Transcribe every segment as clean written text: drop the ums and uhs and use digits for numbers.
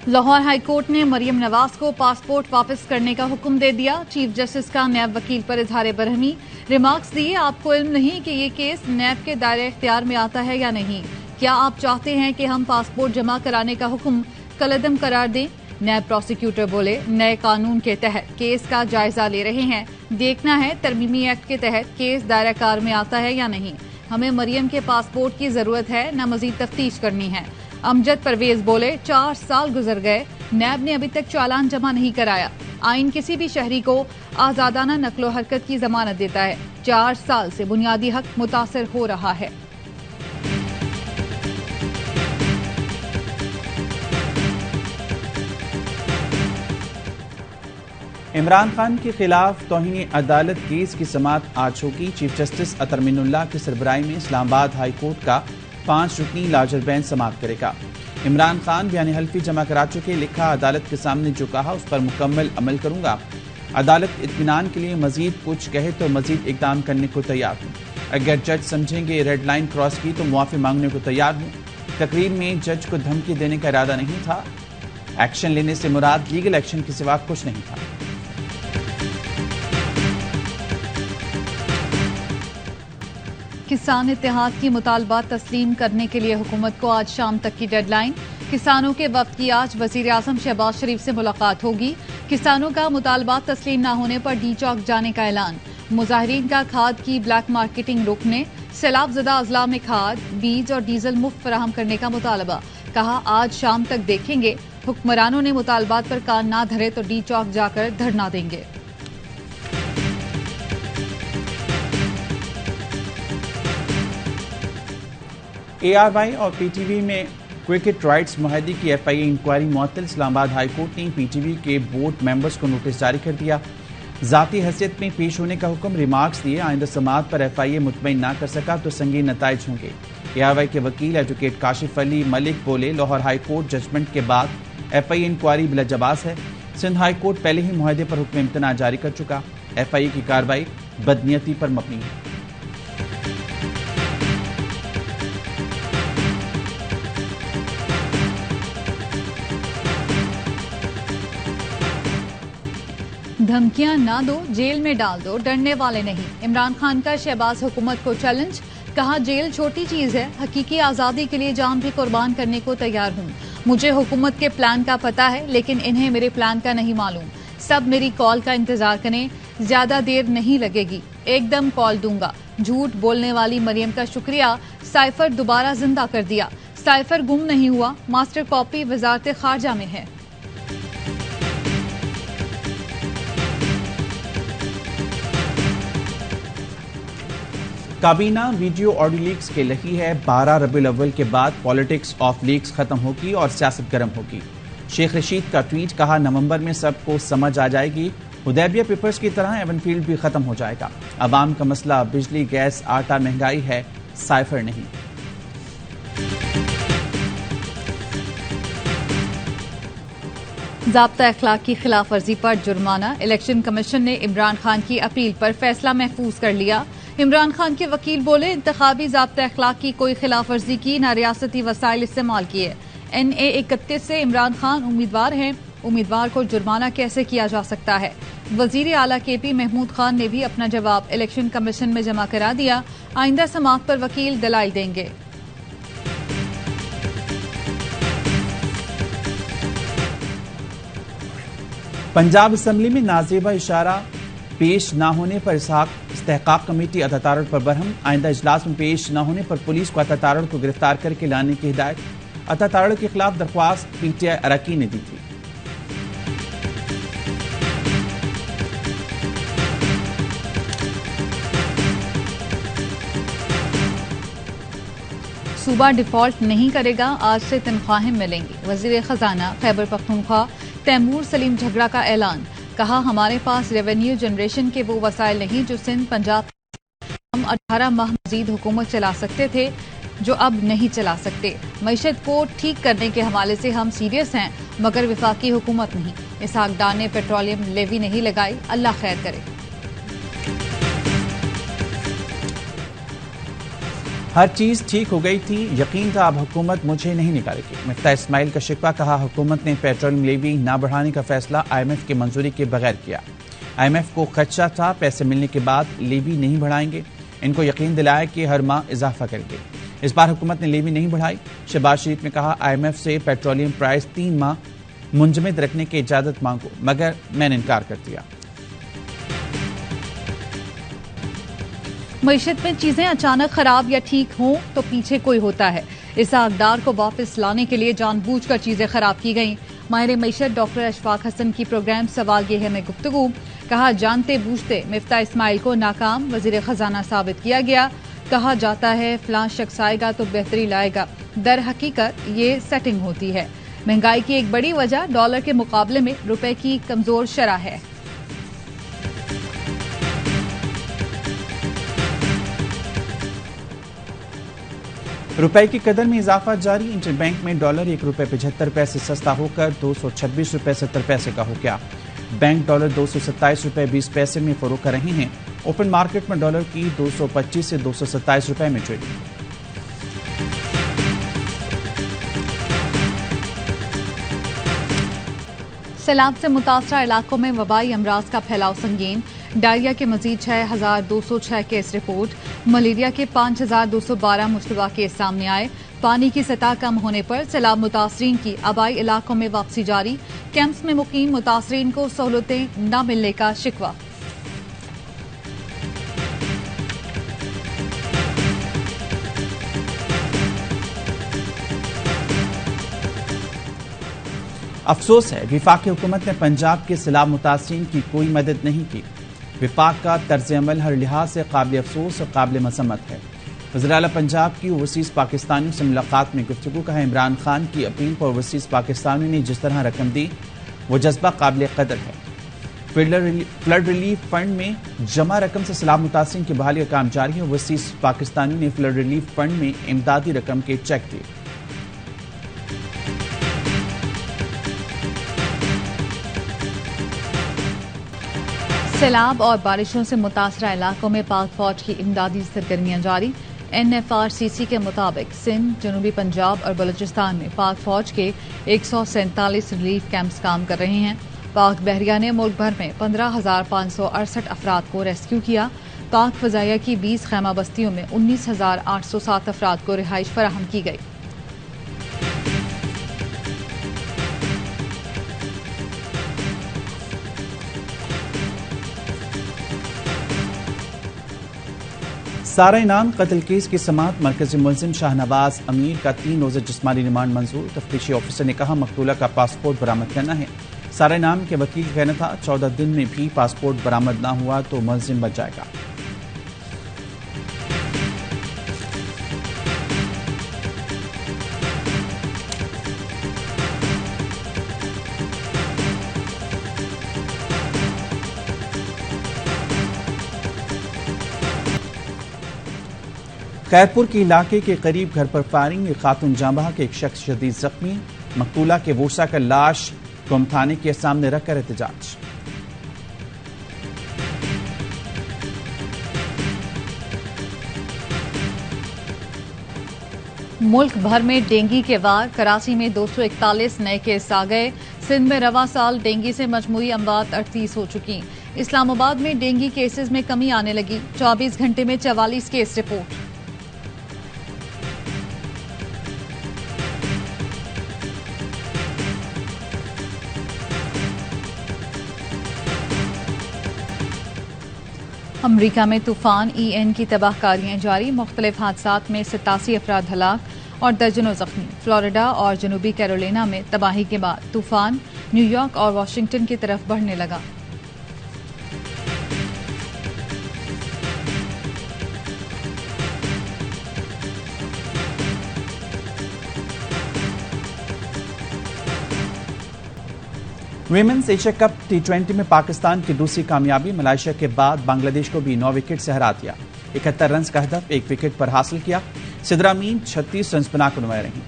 Lahore high court ने मरियम नवाज को passport वापस करने का हुक्म दे दिया। चीफ जस्टिस का नैब वकील पर इजहार बरहमी, रिमार्क्स दिए, आपको इल्म नहीं कि ये केस नैब के दायरे इख्तियार में आता है या नहीं। क्या आप चाहते हैं कि हम पासपोर्ट जमा कराने का हुक्म कलअदम करार दें? नैब प्रोसिक्यूटर बोले, नए कानून के तहत केस का जायजा ले रहे हैं, देखना है तरमीमी एक्ट के तहत केस दायरा कार में आता है या नहीं। हमें मरियम के पासपोर्ट की जरूरत है, न मजीद तफ्तीश करनी है। अमजद परवेज बोले, 4 साल गुजर गए, नैब ने अभी तक चालान जमा नहीं कराया। आइन किसी भी शहरी को आजादाना नकलो हरकत की जमानत देता है। 4 साल से बुनियादी हक मुतासर हो रहा है। इमरान खान के खिलाफ तौहीन अदालत केस की समाअत आज होगी। चीफ जस्टिस अतर मिनुल्लाह की सरबराही में इस्लामाबाद हाई कोर्ट का 5 रुकनी लार्जर बेंच समाअत करेगा। इमरान खान बयान हल्फी जमा करा चुके, लिखा, अदालत के सामने जो कहा उस पर मुकम्मल अमल करूंगा। अदालत इत्मीनान के लिए मजीद कुछ कहे तो मजीद इकदाम करने को तैयार हूँ। अगर जज समझेंगे रेड लाइन क्रॉस की तो मुआफी मांगने को तैयार हूँ। तकरीर में जज को धमकी देने का इरादा नहीं था। एक्शन लेने से मुराद लीगल एक्शन के सिवा कुछ नहीं था। किसान इत्तेहाद की मुतालबात तस्लीम करने के लिए हुकूमत को आज शाम तक की डेडलाइन। किसानों के वफ्द की आज वजीर आजम शहबाज शरीफ से मुलाकात होगी। किसानों का मुतालबात तस्लीम न होने पर डी चौक जाने का ऐलान। मुजाहिरीन का खाद की ब्लैक मार्केटिंग रोकने, सैलाब ज़दा अजला में खाद, बीज और डीजल मुफ्त फराहम करने का मुतालबा। कहा, आज शाम तक देखेंगे, हुक्मरानों ने मुतालबात पर कान ना धरे तो डी चौक जाकर धरना देंगे। ARY और PTV में क्रिकेट राइट्स मुआहदे की FIA इंक्वायरी मुअत्तल। इस्लामाबाद हाई कोर्ट ने PTV के बोर्ड मेंबर्स को नोटिस जारी कर दिया। जाती हैसियत में पेश होने का हुक्म, रिमार्क्स दिए, आइंदा समाअत पर FIA मुतमईन ना कर सका तो संगीन नताइज होंगे। ARY के वकील एडवोकेट काशिफ अली मलिक बोले, लाहौर हाई कोर्ट जजमेंट के बाद FIA इंक्वायरी बिलाजवाज है। सिंध हाई कोर्ट पहले ही मुआहदे पर हुक्म इम्तना जारी कर चुका। FIA की कार्रवाई बदनीयती पर मबनी है। धमकियां ना दो, जेल में डाल दो, डरने वाले नहीं। इमरान खान का शहबाज हुकूमत को चैलेंज। कहा, जेल छोटी चीज है, हकीकी आजादी के लिए जान भी कुर्बान करने को तैयार हूँ। मुझे हुकूमत के प्लान का पता है, लेकिन इन्हें मेरे प्लान का नहीं मालूम। सब मेरी कॉल का इंतजार करें, ज्यादा देर नहीं लगेगी, एकदम कॉल दूंगा। झूठ बोलने वाली मरियम का शुक्रिया, साइफर दोबारा जिंदा कर दिया। साइफर गुम नहीं हुआ, मास्टर कॉपी वजारत खारजा में है। काबीना वीडियो ऑडियो लीक्स के लगी है। 12 रबीउल अव्वल के बाद पॉलिटिक्स ऑफ लीक्स खत्म होगी और सियासत गर्म होगी। शेख रशीद का ट्वीट, कहा, नवंबर में सबको समझ आ जाएगी। हुदैबिया पेपर्स की तरह एवनफील्ड भी खत्म हो जाएगा। अवाम का मसला बिजली, गैस, आटा, महंगाई है, साइफर नहीं। ज़ाब्ता अखलाक की खिलाफ वर्जी पर जुर्माना। इलेक्शन कमीशन ने इमरान खान की अपील पर फैसला महफूज कर लिया। इमरान खान के वकील बोले, इंतखाबी ज़ाब्ता अखलाक की कोई खिलाफ वर्जी की, ना रियासती वसाइल इस्तेमाल किए। NA 31 से इमरान खान उम्मीदवार हैं, उम्मीदवार को जुर्माना कैसे किया जा सकता है? वजीर आला KP महमूद खान ने भी अपना जवाब इलेक्शन कमीशन में जमा करा दिया। आइंदा समाअत पर वकील दलाइल देंगे। पंजाब असम्बली में नाजेबा इशारा पेश न होने पर इस्तेहकाक कमेटी अतातारड़ पर बरहम। आइंदा इजलास में पेश न होने पर पुलिस को अतातारड़ को गिरफ्तार करके लाने की हिदायत। अतातारड़ के खिलाफ दरख्वास्त PTI अरकान ने दी थी। सूबा डिफॉल्ट नहीं करेगा, आज से तनख्वाहें मिलेंगी। वजीर खजाना खैबर पख्तूनख्वा तैमूर सलीम झगड़ा का ऐलान। कहा, हमारे पास रेवेन्यू जनरेशन के वो वसाइल नहीं जो सिंध पंजाब। हम 18 माह मजीद हुकूमत चला सकते थे, जो अब नहीं चला सकते। मईशत को ठीक करने के हवाले से हम सीरियस हैं, मगर विफाकी हुकूमत नहीं। इसहाक डार ने पेट्रोलियम लेवी नहीं लगाई, अल्लाह खैर करे। हर चीज ठीक हो गई थी, यकीन था अब हुकूमत मुझे नहीं निकालेगी। मिफ्ता इस्माइल का शिकवा, कहा हुकूमत ने पेट्रोलियम लेवी ना बढ़ाने का फैसला IMF की मंजूरी के बगैर किया। IMF को खदशा था पैसे मिलने के बाद लेवी नहीं बढ़ाएंगे। इनको यकीन दिलाया कि हर माह इजाफा करेंगे। इस बार हुकूमत ने लेवी नहीं बढ़ाई। शहबाज शरीफ ने कहा IMF से पेट्रोलियम प्राइस 3 माह मुंजमद रखने की इजाजत मांगो, मगर मैंने इनकार कर दिया। मईशत में चीजें अचानक खराब या ठीक हों तो पीछे कोई होता है। इस अक़दार को वापस लाने के लिए जानबूझकर चीजें खराब की गईं। माहिर मईशत डॉक्टर अशफाक हसन की प्रोग्राम सवाल ये है में गुफ्तगू, कहा जानते बूझते मिफ्ता इस्माइल को नाकाम वजीर खजाना साबित किया गया। कहा जाता है फलां शख्स आएगा तो बेहतरी लाएगा, दर हकीकत ये सेटिंग होती है। महंगाई की एक बड़ी वजह डॉलर के मुकाबले में रुपए की कमजोर शरह है। रुपए की कदर में इजाफा जारी। इंटरबैंक में डॉलर ₹1.75 सस्ता होकर ₹226.70 का हो गया। बैंक डॉलर ₹227.20 में फरोख्त कर रहे हैं। ओपन मार्केट में डॉलर की 225 से ₹227 में ट्रेडिंग। सैलाब से मुतासरा इलाकों में वबाई अमराज का फैलाव संगीन। डायरिया के मजीद 6,206 केस रिपोर्ट। मलेरिया के 5,212 मुश्तबा केस सामने आए। पानी की सतह कम होने पर सैलाब मुतासरीन की आबाई इलाकों में वापसी जारी। कैंप्स में मुकीम मुतासरीन को सहूलतें न मिलने का शिकवा। अफसोस है विफाकी हुकूमत ने पंजाब के सैलाब मुतासरीन की कोई मदद नहीं की। विफाक का तर्ज अमल हर लिहाज से काबिल अफसोस और काबिल मजम्मत है। वज़ीर आला पंजाब की ओवरसीज पाकिस्तानियों से मुलाकात में गुफ्तगू, कहा इमरान खान की अपील पर ओवरसीज पाकिस्तानियों ने जिस तरह रकम दी वो जज्बा काबिल कदर है। फ्लड रिलीफ फंड में जमा रकम से सैलाब मुतासरीन की बहाली का काम जारी है। ओवरसीज पाकिस्तानियों ने फ्लड रिलीफ फंड में इमदादी रकम के चेक दिए। सैलाब और बारिशों से मुतासरा इलाकों में पाक फौज की इमदादी सरगर्मियां जारी। NFRCC के मुताबिक सिंध, जनूबी पंजाब और बलूचिस्तान में पाक फौज के 147 रिलीफ कैंप्स काम कर रहे हैं। पाक बहरिया ने मुल्क भर में 15,568 अफराद को रेस्क्यू किया। पाक फजाइया की 20 खैमा बस्तियों में 19,807 अफराद को रिहाइश फराहम की गई। सारा इनाम कत्ल केस की समाअत। मरकजी मुलजिम शाहनवाज अमीर का 3 रोज़ा जिस्मानी रिमांड मंजूर। तफ्तीशी ऑफिसर ने कहा मकतूला का पासपोर्ट बरामद करना है। सारा इनाम के वकील का कहना था 14 दिन में भी पासपोर्ट बरामद ना हुआ तो मुलजिम बच जाएगा। खैरपुर के इलाके के करीब घर पर फायरिंग। एक खातून जांबहा के एक शख्स शदीद जख्मी। मकतूला के वोसा का लाश गुम थाने के सामने रखकर एहतजाज। मुल्क भर में डेंगू के वार। कराची में 241 नए केस आ गए। सिंध में रवा साल डेंगू से मजमूई अमवात 38 हो चुकी। इस्लामाबाद में डेंगू केसेस में कमी आने लगी। 24 घंटे में 44 केस रिपोर्ट। अमरीका में तूफान EN की तबाहकारियां जारी। मुख्तलिफ हादसात में 87 अफराद हलाक और दर्जनों जख्मी। फ्लोरिडा और जनूबी कैरोलिना में तबाही के बाद तूफान न्यूयॉर्क और वाशिंगटन की तरफ बढ़ने लगा। विमेंस एशिया कप T20 में पाकिस्तान की दूसरी कामयाबी। मलेशिया के बाद बांग्लादेश को भी 9 विकेट से हरा दिया। 71 रन का हदफ 1 विकेट पर हासिल किया। सिद्रा मीन 36 रन बनाकर नुमाया रही।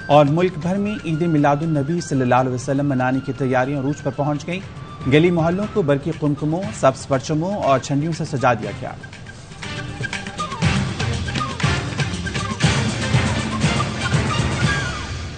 और मुल्क भर में ईद मिलादुन नबी सल्लल्लाहु अलैहि वसल्लम मनाने की तैयारियां रूज पर पहुंच गई। गली मोहल्लों को बरकी कुमकुमों, सब्ज परचमों और झंडियों से सजा दिया गया।